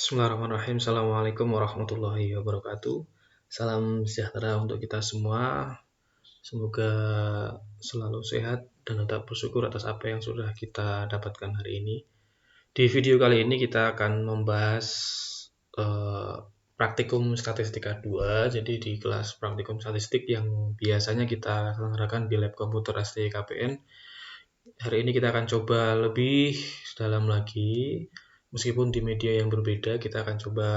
Bismillahirrahmanirrahim. Assalamualaikum warahmatullahi wabarakatuh. Salam sejahtera untuk kita semua. Semoga selalu sehat dan tetap bersyukur atas apa yang sudah kita dapatkan hari ini. Di video kali ini kita akan membahas praktikum statistika 2. Jadi di kelas praktikum statistik yang biasanya kita selenggarakan di lab komputer STKPN. Hari ini kita akan coba lebih dalam lagi. Meskipun di media yang berbeda, kita akan coba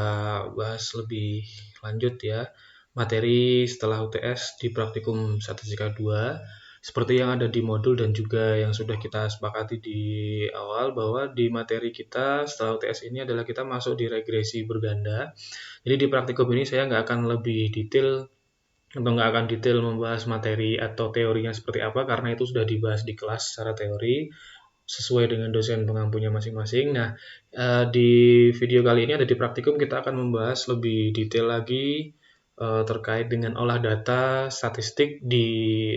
bahas lebih lanjut ya materi setelah UTS di praktikum statistika 2 seperti yang ada di modul dan juga yang sudah kita sepakati di awal bahwa di materi kita setelah UTS ini adalah kita masuk di regresi berganda. Jadi di praktikum ini saya nggak akan lebih detail atau nggak akan detail membahas materi atau teorinya seperti apa karena itu sudah dibahas di kelas secara teori sesuai dengan dosen pengampunya masing-masing. Nah, di video kali ini ada di praktikum kita akan membahas lebih detail lagi terkait dengan olah data statistik di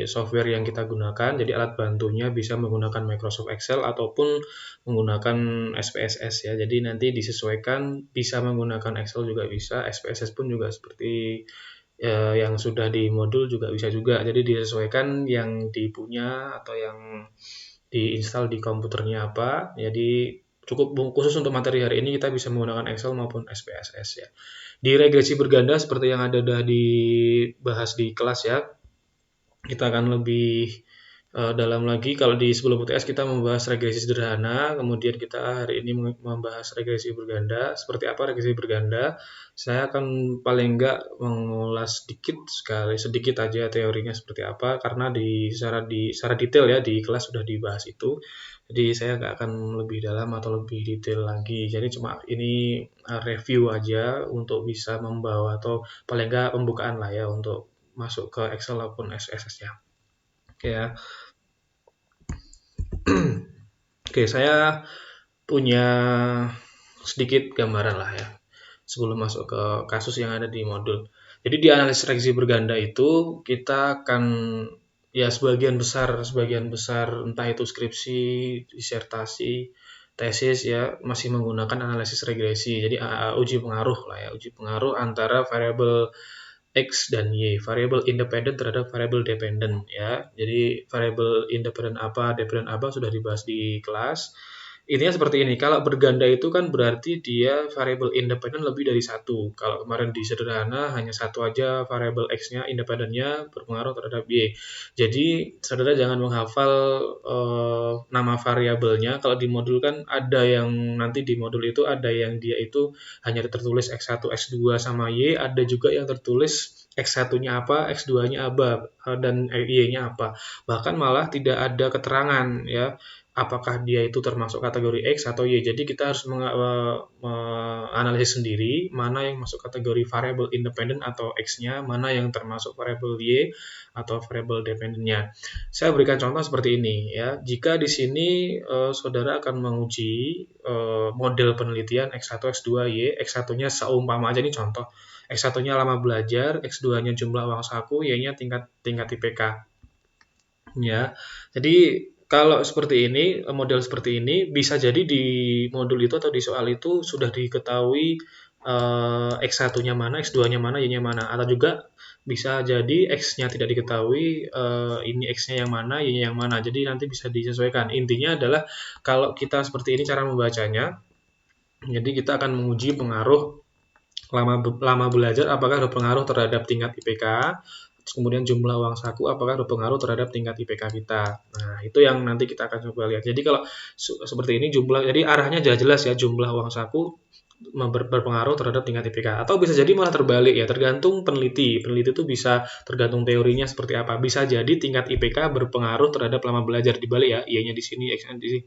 software yang kita gunakan. Jadi alat bantunya bisa menggunakan Microsoft Excel ataupun menggunakan SPSS ya. Jadi nanti disesuaikan, bisa menggunakan Excel juga bisa, SPSS pun juga seperti yang sudah di modul juga bisa juga. Jadi disesuaikan yang dipunya atau yang diinstal di komputernya apa. Jadi cukup khusus untuk materi hari ini kita bisa menggunakan Excel maupun SPSS ya. Di regresi berganda seperti yang ada dibahas di kelas ya, kita akan lebih dalam lagi. Kalau di sebelum UTS kita membahas regresi sederhana, kemudian kita hari ini membahas regresi berganda. Seperti apa regresi berganda? Saya akan paling enggak mengulas sedikit aja teorinya seperti apa, karena secara detail ya di kelas sudah dibahas itu. Jadi saya nggak akan lebih dalam atau lebih detail lagi. Jadi cuma ini review aja untuk bisa membawa atau paling enggak pembukaan lah ya untuk masuk ke Excel maupun SPSS ya. Oke ya. Oke, saya punya sedikit gambaran lah ya sebelum masuk ke kasus yang ada di modul. Jadi di analisis regresi berganda itu kita akan ya sebagian besar entah itu skripsi, disertasi, tesis ya masih menggunakan analisis regresi. Jadi uji pengaruh lah ya, uji pengaruh antara variabel X dan Y, variabel independen terhadap variabel dependen ya. Jadi variabel independen apa, dependen apa sudah dibahas di kelas. Intinya seperti ini, kalau berganda itu kan berarti dia variabel independen lebih dari satu. Kalau kemarin di sederhana hanya satu aja variabel X-nya, independennya berpengaruh terhadap Y. Jadi saudara jangan menghafal nama variabelnya. Kalau di modul kan ada yang nanti di modul itu ada yang dia itu hanya tertulis X1, X2 sama Y, ada juga yang tertulis X1-nya apa, X2-nya apa, dan Y-nya apa. Bahkan malah tidak ada keterangan ya apakah dia itu termasuk kategori X atau Y. Jadi kita harus menganalisis sendiri mana yang masuk kategori variabel independen atau X-nya, mana yang termasuk variabel Y atau variabel dependennya. Saya berikan contoh seperti ini ya. Jika di sini saudara akan menguji model penelitian X1, X2, Y, X1-nya seumpama aja ini contoh. X1-nya lama belajar, X2-nya jumlah uang saku, Y-nya tingkat IPK. Ya. Jadi kalau seperti ini, model seperti ini bisa jadi di modul itu atau di soal itu sudah diketahui X1-nya mana, X2-nya mana, Y-nya mana. Atau juga bisa jadi X-nya tidak diketahui, ini X-nya yang mana, Y-nya yang mana. Jadi nanti bisa disesuaikan. Intinya adalah kalau kita seperti ini cara membacanya, jadi kita akan menguji pengaruh lama belajar apakah berpengaruh terhadap tingkat IPK, kemudian jumlah uang saku apakah berpengaruh terhadap tingkat IPK kita. Nah, itu yang nanti kita akan coba lihat. Jadi kalau seperti ini jadi arahnya jelas ya, jumlah uang saku berpengaruh terhadap tingkat IPK. Atau bisa jadi malah terbalik ya, tergantung peneliti. Peneliti itu bisa tergantung teorinya seperti apa. Bisa jadi tingkat IPK berpengaruh terhadap lama belajar dibalik ya, Y-nya di sini, X-nya di sini.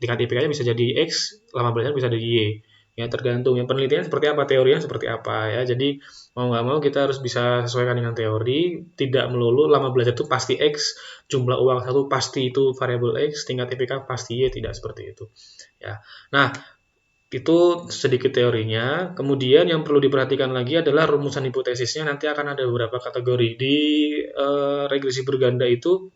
Tingkat IPK-nya bisa jadi X, lama belajar bisa jadi Y. Ya tergantung yang penelitian seperti apa, teorinya seperti apa ya. Jadi mau nggak mau kita harus bisa sesuaikan dengan teori, tidak melulu lama belajar itu pasti X, jumlah uang satu pasti itu variabel X, tingkat IPK pasti Y, tidak seperti itu. Ya. Nah, itu sedikit teorinya. Kemudian yang perlu diperhatikan lagi adalah rumusan hipotesisnya. Nanti akan ada beberapa kategori. Di regresi berganda itu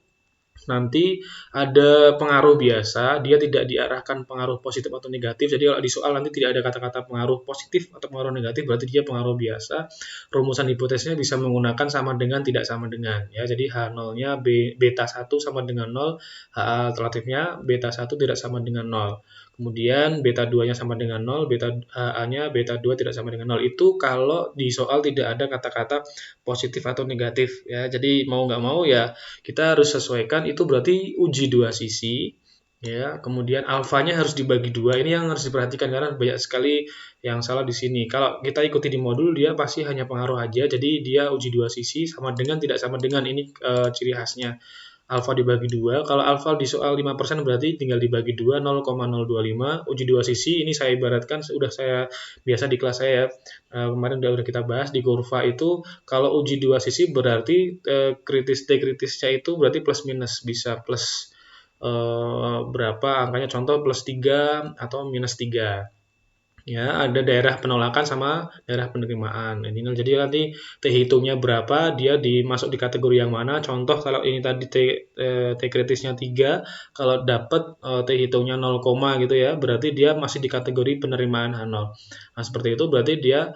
nanti ada pengaruh biasa, dia tidak diarahkan pengaruh positif atau negatif. Jadi kalau di soal nanti tidak ada kata-kata pengaruh positif atau pengaruh negatif, berarti dia pengaruh biasa. Rumusan hipotesisnya bisa menggunakan sama dengan, tidak sama dengan. Ya, jadi H0-nya beta 1 sama dengan 0, H alternatifnya beta 1 tidak sama dengan 0. Kemudian beta 2-nya sama dengan 0, HA-nya beta 2 tidak sama dengan 0. Itu kalau di soal tidak ada kata-kata positif atau negatif. Ya, jadi mau nggak mau ya kita harus sesuaikan, itu berarti uji dua sisi. Ya, kemudian alfanya harus dibagi dua. Ini yang harus diperhatikan karena banyak sekali yang salah di sini. Kalau kita ikuti di modul, dia pasti hanya pengaruh aja. Jadi dia uji dua sisi sama dengan, tidak sama dengan. Ini ciri khasnya. Alfa dibagi dua. Kalau alfa di soal 5% berarti tinggal dibagi dua, 0,025. Uji dua sisi ini saya ibaratkan, sudah saya biasa di kelas saya ya. Kemarin udah kita bahas di kurva itu, kalau uji dua sisi berarti kritisnya itu berarti plus minus, bisa plus berapa angkanya, contoh plus 3 atau minus 3. Ya, ada daerah penolakan sama daerah penerimaan. Jadi nanti T hitungnya berapa, dia dimasuk di kategori yang mana. Contoh kalau ini tadi T kritisnya 3, kalau dapat T hitungnya 0, gitu ya, berarti dia masih di kategori penerimaan H0. Nah, seperti itu berarti dia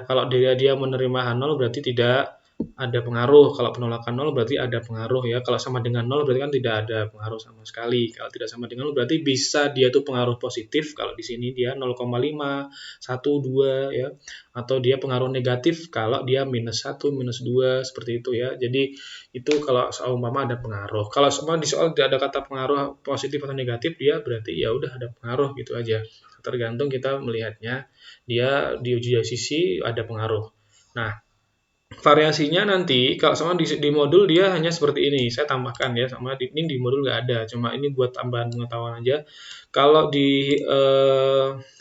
kalau dia menerima H0 berarti tidak ada pengaruh. Kalau penolakan 0 berarti ada pengaruh ya. Kalau sama dengan 0 berarti kan tidak ada pengaruh sama sekali. Kalau tidak sama dengan 0 berarti bisa dia itu pengaruh positif. Kalau di sini dia 0,5, 1, 2 ya. Atau dia pengaruh negatif kalau dia minus 1, minus 2 seperti itu ya. Jadi itu kalau seumpama ada pengaruh. Kalau semua di soal tidak ada kata pengaruh positif atau negatif, dia berarti ya udah ada pengaruh gitu aja. Tergantung kita melihatnya. Dia di uji dari sisi ada pengaruh. Nah, variasinya nanti kalau sama di modul dia hanya seperti ini. Saya tambahkan ya, sama ini di modul nggak ada. Cuma ini buat tambahan pengetahuan aja. Kalau di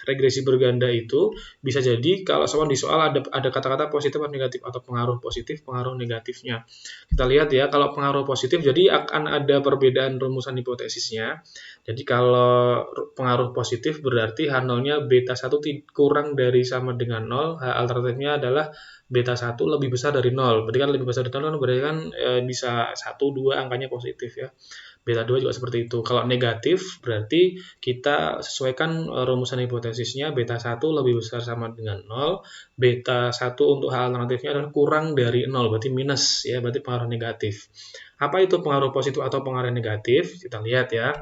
regresi berganda itu bisa jadi kalau sama di soal ada kata-kata positif atau negatif, atau pengaruh positif, pengaruh negatifnya. Kita lihat ya, kalau pengaruh positif jadi akan ada perbedaan rumusan hipotesisnya. Jadi kalau pengaruh positif berarti H0-nya beta 1 kurang dari sama dengan 0, H alternatifnya adalah beta 1 lebih besar dari 0. Berarti kan lebih besar dari 0 berarti kan bisa 1, 2 angkanya positif ya. Beta 2 juga seperti itu. Kalau negatif berarti kita sesuaikan rumusan hipotesisnya, beta 1 lebih besar sama dengan 0, beta 1 untuk H alternatifnya adalah kurang dari 0, berarti minus ya, berarti pengaruh negatif. Apa itu pengaruh positif atau pengaruh negatif? Kita lihat ya.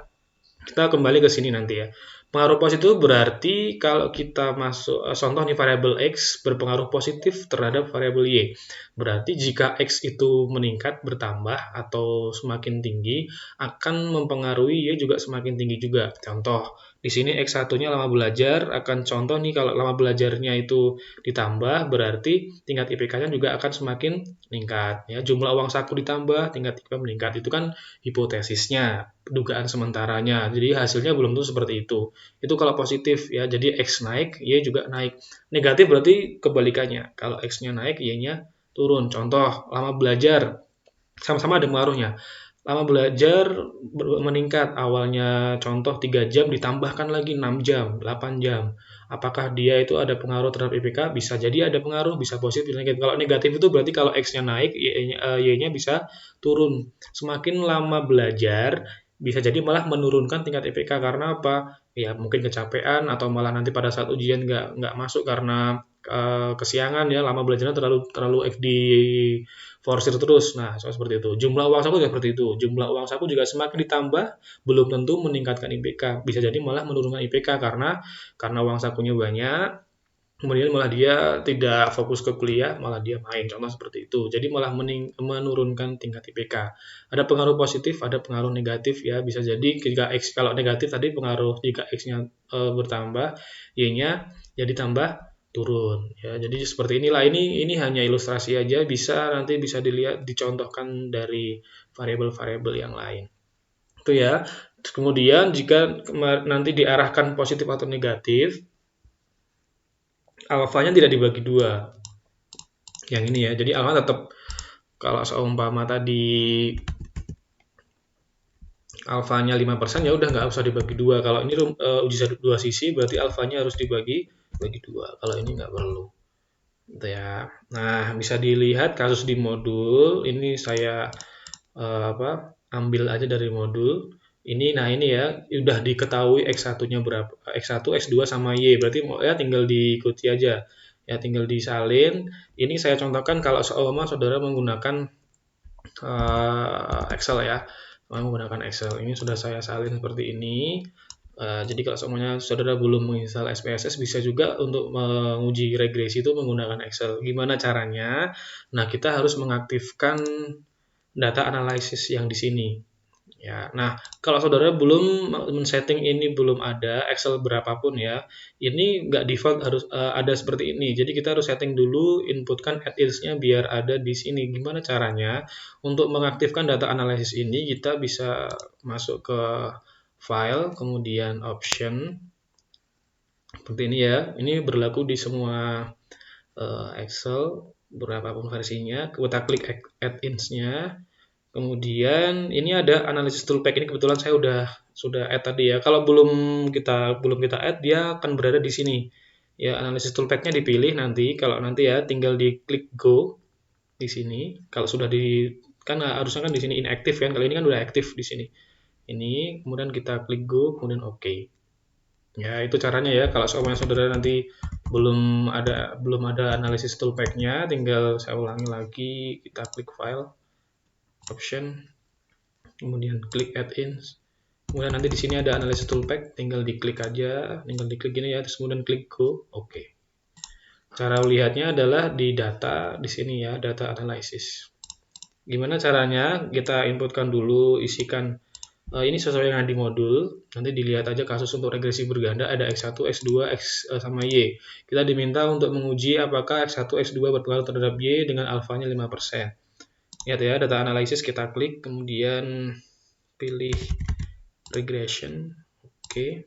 Kita kembali ke sini nanti ya. Pengaruh positif berarti kalau kita masuk, contoh nih variabel X berpengaruh positif terhadap variabel Y. Berarti jika X itu meningkat, bertambah, atau semakin tinggi, akan mempengaruhi Y juga semakin tinggi juga. Contoh, di sini X1-nya lama belajar, akan contoh nih kalau lama belajarnya itu ditambah, berarti tingkat IPK-nya juga akan semakin meningkat. Ya, jumlah uang saku ditambah, tingkat IPK meningkat. Itu kan hipotesisnya, dugaan sementaranya. Jadi hasilnya belum tentu seperti itu. Itu kalau positif ya. Jadi X naik, Y juga naik. Negatif berarti kebalikannya. Kalau X-nya naik, Y-nya turun. Contoh, lama belajar sama-sama ada pengaruhnya. Lama belajar meningkat, awalnya contoh 3 jam ditambahkan lagi 6 jam, 8 jam. Apakah dia itu ada pengaruh terhadap IPK? Bisa jadi ada pengaruh, bisa positif, bisa negatif. Kalau negatif itu berarti kalau X-nya naik, Y-nya bisa turun. Semakin lama belajar, bisa jadi malah menurunkan tingkat IPK karena apa? Ya mungkin kecapean, atau malah nanti pada saat ujian nggak masuk karena kesiangan ya, lama belajarnya terlalu di forsir terus. Nah, seperti itu. Jumlah uang saku juga seperti itu. Jumlah uang saku juga semakin ditambah, belum tentu meningkatkan IPK. Bisa jadi malah menurunkan IPK karena uang sakunya banyak, kemudian malah dia tidak fokus ke kuliah, malah dia main. Contoh seperti itu. Jadi malah menurunkan tingkat IPK. Ada pengaruh positif, ada pengaruh negatif ya. Bisa jadi jika X, kalau negatif tadi pengaruh jika X-nya bertambah, Y-nya jadi tambah turun ya. Jadi seperti inilah, ini hanya ilustrasi aja, nanti bisa dilihat, dicontohkan dari variabel-variabel yang lain. Itu ya. Kemudian jika nanti diarahkan positif atau negatif, alfanya tidak dibagi dua. Yang ini ya. Jadi alfa tetap, kalau seumpama tadi alfanya 5% ya udah nggak usah dibagi dua. Kalau ini uji dua sisi berarti alfanya harus dibagi dua. Kalau ini nggak perlu. Gitu ya. Nah, bisa dilihat kasus di modul. Ini saya ambil aja dari modul. Nah ini ya, udah diketahui X1-nya berapa, X1, X2 sama Y, berarti ya tinggal diikuti aja. Ya tinggal disalin. Ini saya contohkan kalau seumpama saudara menggunakan Excel ya, menggunakan Excel. Ini sudah saya salin seperti ini. Jadi kalau semuanya saudara belum menginstal SPSS, bisa juga untuk menguji regresi itu menggunakan Excel. Gimana caranya? Nah, kita harus mengaktifkan data analisis yang di sini. Ya, nah kalau saudara belum men-setting ini, belum ada Excel berapapun ya, ini nggak default harus ada seperti ini. Jadi kita harus setting dulu, inputkan add-ins-nya biar ada di sini. Gimana caranya? Untuk mengaktifkan data analisis ini, kita bisa masuk ke file, kemudian option, seperti ini ya. Ini berlaku di semua Excel, berapapun versinya. Kita klik add-ins-nya. Kemudian ini ada analisis toolpack, ini kebetulan saya sudah add tadi ya. Kalau belum kita add, dia akan berada di sini. Ya, analisis toolpack-nya dipilih nanti. Kalau nanti ya tinggal diklik go di sini. Kalau sudah kan harusnya kan di sini inactive kan. Kalau ini kan udah aktif di sini. Ini kemudian kita klik go, kemudian oke. Ya, itu caranya ya. Kalau saudara nanti belum ada analisis toolpack-nya, tinggal saya ulangi lagi, kita klik file, option, kemudian klik add-ins, kemudian nanti di sini ada analisis toolpack, tinggal diklik aja, tinggal diklik gini ya, terus kemudian klik go, oke. Cara lihatnya adalah di data di sini ya, data analysis. Gimana caranya? Kita inputkan dulu, isikan ini sesuai dengan di modul. Nanti dilihat aja kasus untuk regresi berganda ada X1, X2, X sama Y. Kita diminta untuk menguji apakah X1, X2 berpengaruh terhadap Y dengan alfanya 5%. Lihat ya, data analisis kita klik, kemudian pilih regression, oke.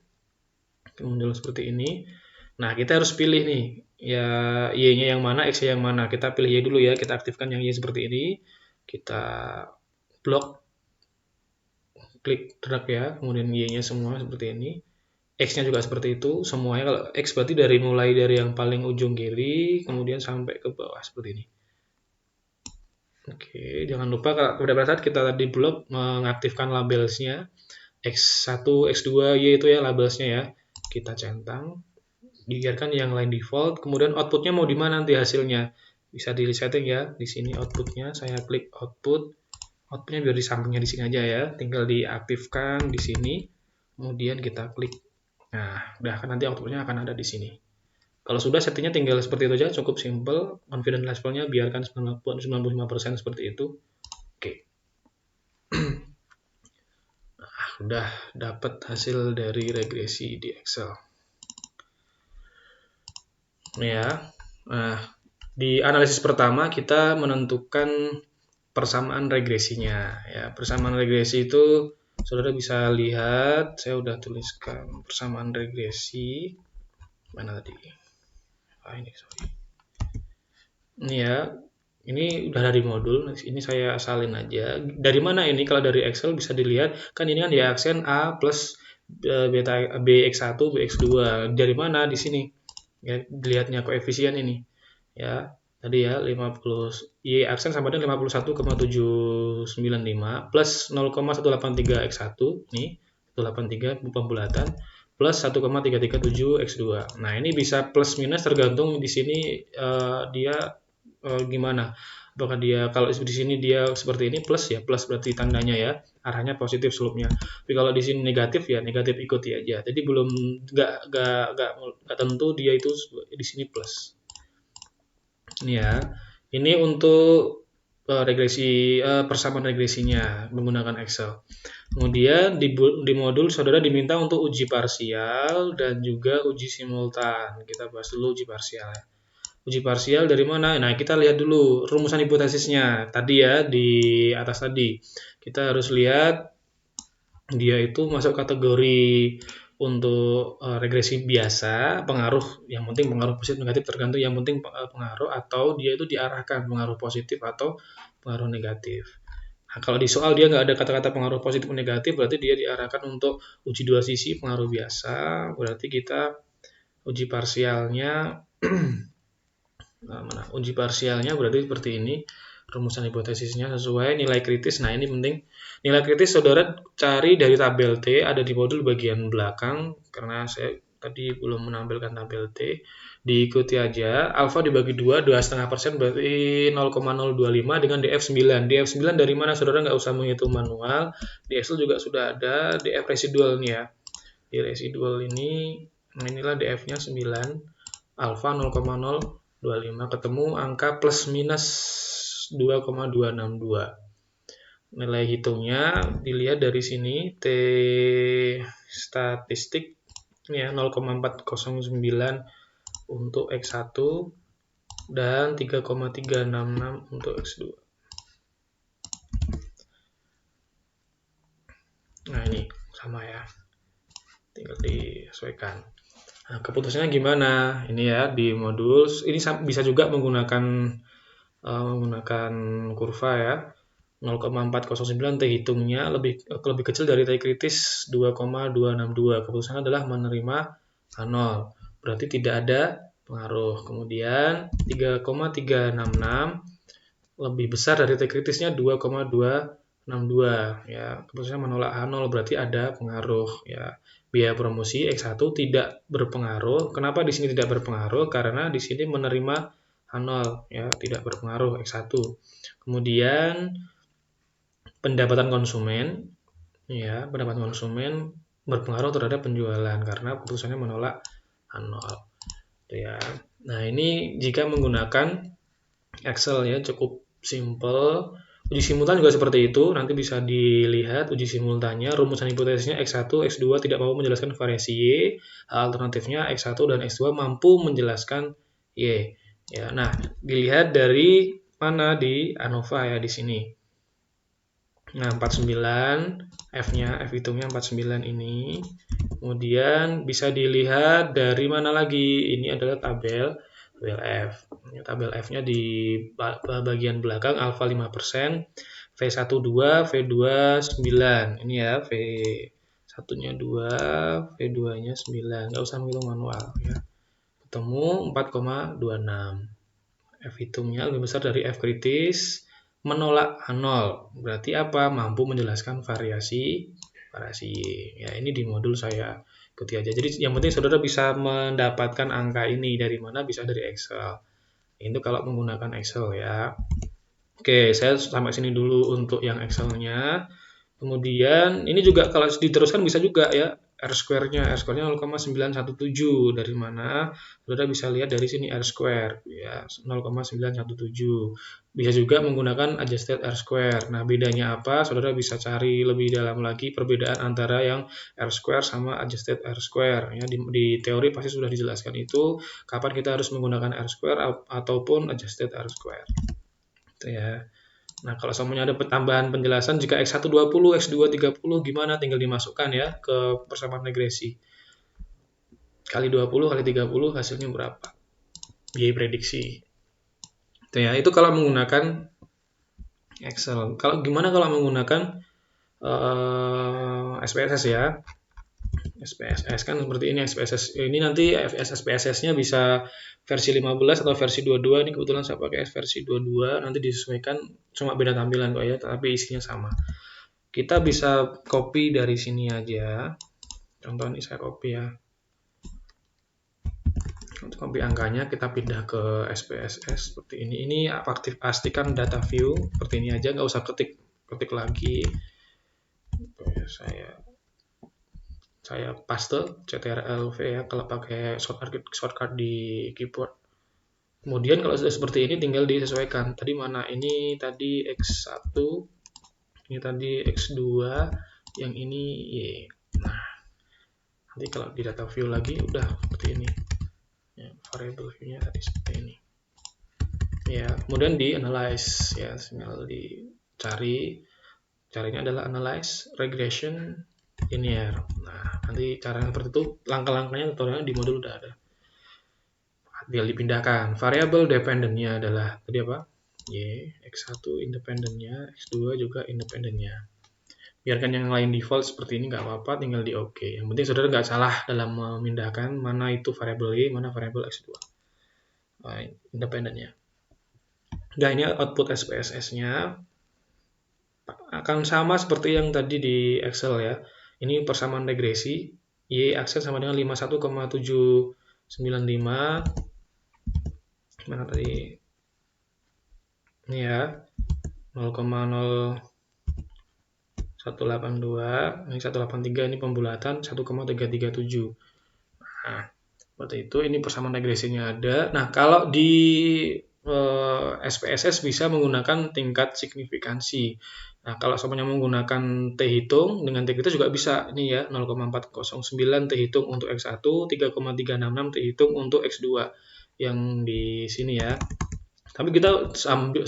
Kemudian seperti ini. Nah, kita harus pilih nih, ya Y-nya yang mana, X-nya yang mana. Kita pilih Y dulu ya, kita aktifkan yang Y seperti ini. Kita blok, klik drag ya, kemudian Y-nya semua seperti ini. X-nya juga seperti itu, semuanya. Kalau X berarti mulai dari yang paling ujung kiri, kemudian sampai ke bawah seperti ini. Oke, jangan lupa pada saat kita tadi blok mengaktifkan labelsnya, X1, X2, Y itu ya labelsnya ya. Kita centang, biarkan yang lain default, kemudian outputnya mau di mana nanti hasilnya. Bisa di setting ya, di sini outputnya, saya klik output, outputnya biar di sampingnya di sini aja ya, tinggal diaktifkan di sini, kemudian kita klik. Nah, udah kan nanti outputnya akan ada di sini. Kalau sudah settingnya tinggal seperti itu aja, cukup simple, confidence levelnya biarkan 95% seperti itu. Oke. Nah, udah dapat hasil dari regresi di Excel. Ya. Nah, di analisis pertama kita menentukan persamaan regresinya. Ya, persamaan regresi itu saudara bisa lihat, saya udah tuliskan persamaan regresi. Mana tadi? Ini sorry. Ini ya, ini udah dari modul. Ini saya salin aja. Dari mana ini? Kalau dari Excel bisa dilihat, kan ini kan di aksen A plus beta BX1, BX2. Dari mana di sini? Ya, dilihatnya koefisien ini. Ya, tadi ya 50 Y aksen sama dengan 51,795 plus 0,183 X1 nih, 183 pembulatan plus 1,337 X2. Nah, ini bisa plus minus tergantung di sini dia gimana. Apakah dia kalau di sini dia seperti ini plus ya, plus berarti tandanya ya, arahnya positif slope-nya. Tapi kalau di sini negatif ya negatif ikuti aja. Jadi belum nggak tentu dia itu di sini plus. Ini ya. Ini untuk persamaan regresinya menggunakan Excel. Kemudian di modul saudara diminta untuk uji parsial dan juga uji simultan. Kita bahas dulu uji parsial ya. Uji parsial dari mana? Nah, kita lihat dulu rumusan hipotesisnya. Tadi ya di atas tadi. Kita harus lihat dia itu masuk kategori untuk regresi biasa, pengaruh yang penting pengaruh positif negatif tergantung, yang penting pengaruh, atau dia itu diarahkan pengaruh positif atau pengaruh negatif. Nah, kalau di soal dia nggak ada kata-kata pengaruh positif atau negatif, berarti dia diarahkan untuk uji dua sisi pengaruh biasa, berarti kita uji parsialnya uji parsialnya berarti seperti ini, rumusan hipotesisnya sesuai nilai kritis. Nah, ini penting Nilai kritis saudara cari dari tabel T, ada di modul bagian belakang, karena saya tadi belum menampilkan tabel T. Diikuti aja, alfa dibagi 2, 2,5% berarti 0,025 dengan DF 9. DF 9 dari mana saudara nggak usah menghitung manual, di Excel juga sudah ada DF residual nih ya. Di residual ini, inilah DF-nya 9, alfa 0,025, ketemu angka plus minus 2,262. Nilai hitungnya dilihat dari sini, T statistik ya 0,409 untuk X1 dan 3,366 untuk X2. Nah, ini sama ya. Tinggal disesuaikan. Nah, keputusannya gimana? Ini ya di modul ini bisa juga menggunakan kurva ya. 0,409 T hitungnya lebih kecil dari T kritis 2,262. Keputusannya adalah menerima H0. Berarti tidak ada pengaruh. Kemudian 3,366 lebih besar dari T kritisnya 2,262 ya. Keputusannya menolak H0 berarti ada pengaruh ya. Biaya promosi X1 tidak berpengaruh. Kenapa di sini tidak berpengaruh? Karena di sini menerima H0 ya, tidak berpengaruh X1. Kemudian pendapatan konsumen ya, pendapatan konsumen berpengaruh terhadap penjualan karena keputusannya menolak H0 ya. Nah, ini jika menggunakan Excel ya, cukup simple. Uji simultan juga seperti itu, nanti bisa dilihat uji simultannya. Rumusan hipotesisnya X1, X2 tidak mampu menjelaskan variasi Y, alternatifnya X1 dan X2 mampu menjelaskan Y. Ya, nah, dilihat dari mana di ANOVA ya di sini. Nah, 49, F hitungnya 49 ini. Kemudian bisa dilihat dari mana lagi? Ini adalah tabel F. Tabel F-nya di bagian belakang alfa 5%, V1 2, V2 9. Ini ya, V1-nya 2, V2-nya 9. Nggak usah menghitung manual ya. Ketemu 4,26. F hitungnya lebih besar dari F kritis, menolak H0. Berarti apa? Mampu menjelaskan variasi ya. Ini di modul saya ikuti aja. Jadi yang penting saudara bisa mendapatkan angka ini dari mana? Bisa dari Excel. Itu kalau menggunakan Excel ya. Oke, saya sampai sini dulu untuk yang Excel-nya. Kemudian ini juga kalau diteruskan bisa juga ya. R-square-nya 0,917 dari mana? Saudara bisa lihat dari sini R-square ya 0,917. Bisa juga menggunakan adjusted R-square. Nah, bedanya apa? Saudara bisa cari lebih dalam lagi perbedaan antara yang R-square sama adjusted R-square ya. Di teori pasti sudah dijelaskan itu kapan kita harus menggunakan R-square ataupun adjusted R-square. Itu ya. Nah, kalau semuanya ada tambahan penjelasan, jika X1 20, X2 30, gimana? Tinggal dimasukkan ya ke persamaan regresi. Kali 20, kali 30, hasilnya berapa? Biaya prediksi. Itu ya, itu kalau menggunakan Excel. Gimana kalau menggunakan SPSS ya? SPSS kan seperti ini SPSS. Ini nanti SPSS-nya bisa versi 15 atau versi 22. Ini kebetulan saya pakai versi 22. Nanti disesuaikan, cuma beda tampilan kok ya, tapi isinya sama. Kita bisa copy dari sini aja. Contoh ini saya copy ya. Untuk copy angkanya kita pindah ke SPSS seperti ini. Ini pastikan data view seperti ini aja, nggak usah ketik lagi. Saya paste CTRL-V ya kalau pakai shortcut di keyboard. Kemudian kalau sudah seperti ini tinggal disesuaikan. Tadi mana? Ini tadi X1, ini tadi X2, yang ini Y. Nah, nanti kalau di data view lagi udah seperti ini. Ya, variable view-nya tadi seperti ini. Ya, kemudian di analyze ya, tinggal carinya adalah analyze regression linear. Nah, nanti caranya seperti itu, langkah-langkahnya tutorialnya di modul udah ada. Tinggal dipindahkan. Variable dependent-nya adalah tadi apa? Y, X1 independennya, X2 juga independennya. Biarkan yang lain default seperti ini nggak apa-apa, tinggal di OK. Yang penting saudara nggak salah dalam memindahkan mana itu variable Y, mana variable X2. Independennya. Nah, ini output SPSS-nya. akan sama seperti yang tadi di Excel ya. Ini persamaan regresi, Y aksen sama dengan 51,795. Mana tadi? Ini ya, 0,0182, ini 183, ini pembulatan 1,337. Nah, seperti itu, ini persamaan regresinya ada. Nah, kalau di SPSS bisa menggunakan tingkat signifikansi. Nah, kalau semuanya menggunakan T hitung, dengan T kita juga bisa. Ini ya, 0,409 T hitung untuk X1, 3,366 T hitung untuk X2. Yang di sini ya. Tapi kita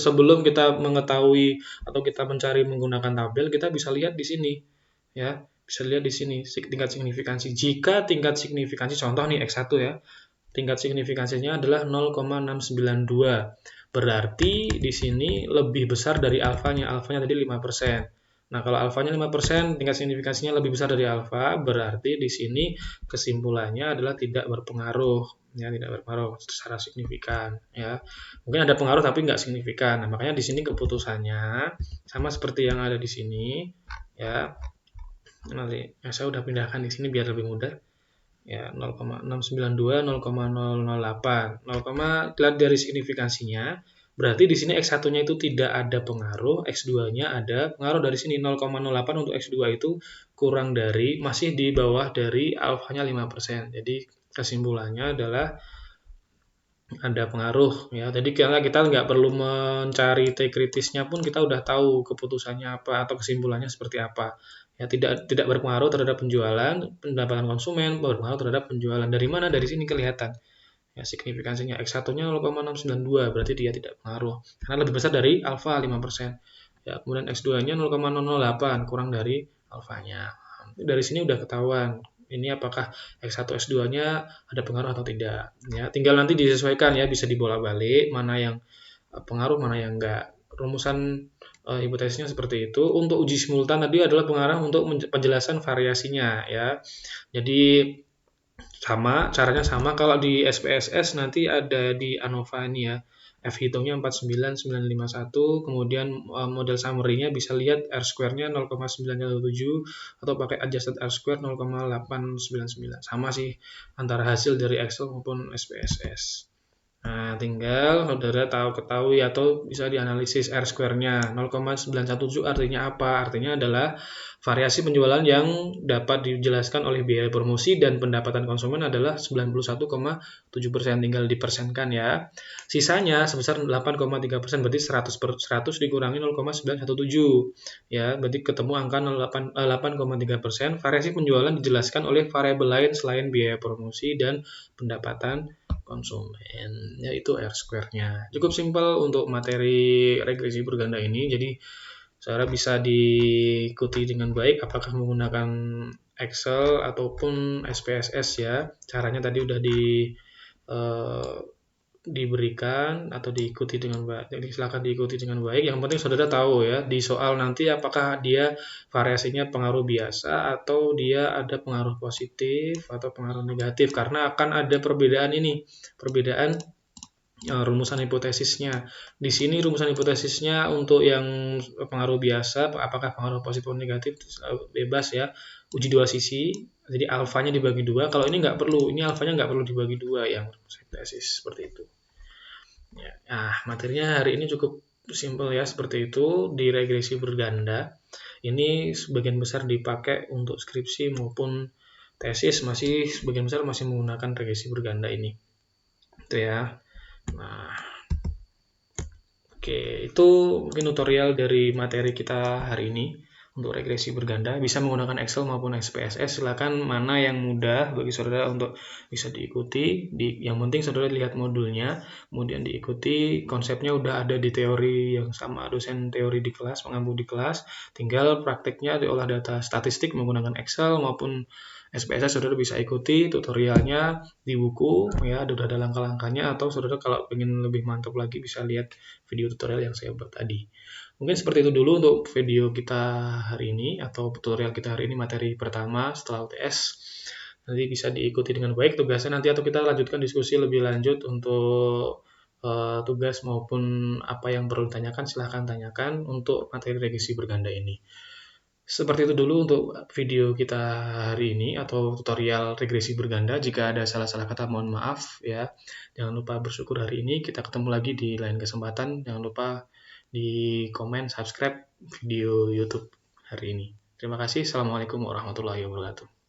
sebelum kita mengetahui atau kita mencari menggunakan tabel, kita bisa lihat di sini. Ya, bisa lihat di sini tingkat signifikansi. Jika tingkat signifikansi, contoh nih X1 ya, tingkat signifikansinya adalah 0,692. Berarti di sini lebih besar dari alfanya. Alfanya tadi 5%. Nah, kalau alfanya 5%, tingkat signifikansinya lebih besar dari alfa, berarti di sini kesimpulannya adalah tidak berpengaruh. Ya, tidak berpengaruh secara signifikan. Ya, mungkin ada pengaruh tapi nggak signifikan. Nah, makanya di sini keputusannya sama seperti yang ada di sini. Ya, nanti saya udah pindahkan di sini biar lebih mudah. Ya, 0,692, 0,008. 0, lihat dari signifikansinya. Berarti di sini X1-nya itu tidak ada pengaruh, X2-nya ada pengaruh dari sini 0,08 untuk X2 itu kurang dari, masih di bawah dari alfanya 5%. Jadi kesimpulannya adalah ada pengaruh ya. Jadi kita nggak perlu mencari T kritisnya pun kita udah tahu keputusannya apa atau kesimpulannya seperti apa. Ya, tidak berpengaruh terhadap penjualan, pendapatan konsumen, berpengaruh terhadap penjualan. Dari mana? Dari sini kelihatan. Ya, signifikansinya X1-nya 0,692, berarti dia tidak pengaruh. Karena lebih besar dari alfa 5%. Ya, kemudian X2-nya 0,008, kurang dari alfanya. Dari sini udah ketahuan ini apakah X1 X2-nya ada pengaruh atau tidak. Ya, tinggal nanti disesuaikan ya, bisa dibolak-balik mana yang pengaruh, mana yang enggak. Rumusan hipotesisnya seperti itu. Untuk uji simultan tadi adalah pengarah untuk penjelasan variasinya ya. Jadi caranya sama. Kalau di SPSS nanti ada di ANOVA ini ya. F hitungnya 49951, kemudian model summary-nya bisa lihat R-square-nya 0,917 atau pakai adjusted R-square 0,899. Sama sih antara hasil dari Excel maupun SPSS. Nah, tinggal saudara ketahui atau bisa dianalisis R-square-nya. 0,917 artinya apa? Artinya adalah variasi penjualan yang dapat dijelaskan oleh biaya promosi dan pendapatan konsumen adalah 91,7%. Tinggal dipersenkan ya. Sisanya sebesar 8,3%, berarti 100 dikurangi 0,917. Ya, berarti ketemu angka 8,3%. Variasi penjualan dijelaskan oleh variabel lain selain biaya promosi dan pendapatan konsumen, yaitu R-square-nya. Cukup simpel untuk materi regresi berganda ini, jadi saudara bisa diikuti dengan baik apakah menggunakan Excel ataupun SPSS ya. Caranya tadi udah diberikan atau diikuti dengan baik. Jadi silakan diikuti dengan baik. Yang penting saudara tahu ya di soal nanti apakah dia variasinya pengaruh biasa atau dia ada pengaruh positif atau pengaruh negatif, karena akan ada perbedaan ini, perbedaan rumusan hipotesisnya. Di sini rumusan hipotesisnya untuk yang pengaruh biasa, apakah pengaruh positif atau negatif bebas ya, uji dua sisi. Jadi alfanya dibagi dua. Kalau ini nggak perlu, ini alfanya nggak perlu dibagi dua yang hipotesis seperti itu. Ya, nah, materinya hari ini cukup simpel ya, seperti itu di regresi berganda. Ini sebagian besar dipakai untuk skripsi maupun tesis, masih sebagian besar masih menggunakan regresi berganda ini. Itu ya. Nah, oke, itu mungkin tutorial dari materi kita hari ini. Untuk regresi berganda bisa menggunakan Excel maupun SPSS. Silakan mana yang mudah bagi saudara untuk bisa diikuti. Yang penting saudara lihat modulnya, kemudian diikuti. Konsepnya udah ada di teori yang sama dosen teori di kelas, mengampu di kelas. Tinggal prakteknya diolah data statistik menggunakan Excel maupun SPSS. Saudara bisa ikuti tutorialnya di buku ya, udah ada langkah-langkahnya, atau saudara kalau ingin lebih mantap lagi bisa lihat video tutorial yang saya buat tadi. Mungkin seperti itu dulu untuk video kita hari ini atau tutorial kita hari ini, materi pertama setelah UTS. Nanti bisa diikuti dengan baik tugasnya nanti, atau kita lanjutkan diskusi lebih lanjut untuk tugas maupun apa yang perlu ditanyakan, silahkan tanyakan untuk materi regresi berganda ini. Seperti itu dulu untuk video kita hari ini atau tutorial regresi berganda. Jika ada salah-salah kata, mohon maaf ya. Jangan lupa bersyukur hari ini. Kita ketemu lagi di lain kesempatan. Jangan lupa di komen, subscribe video YouTube hari ini. Terima kasih. Assalamualaikum warahmatullahi wabarakatuh.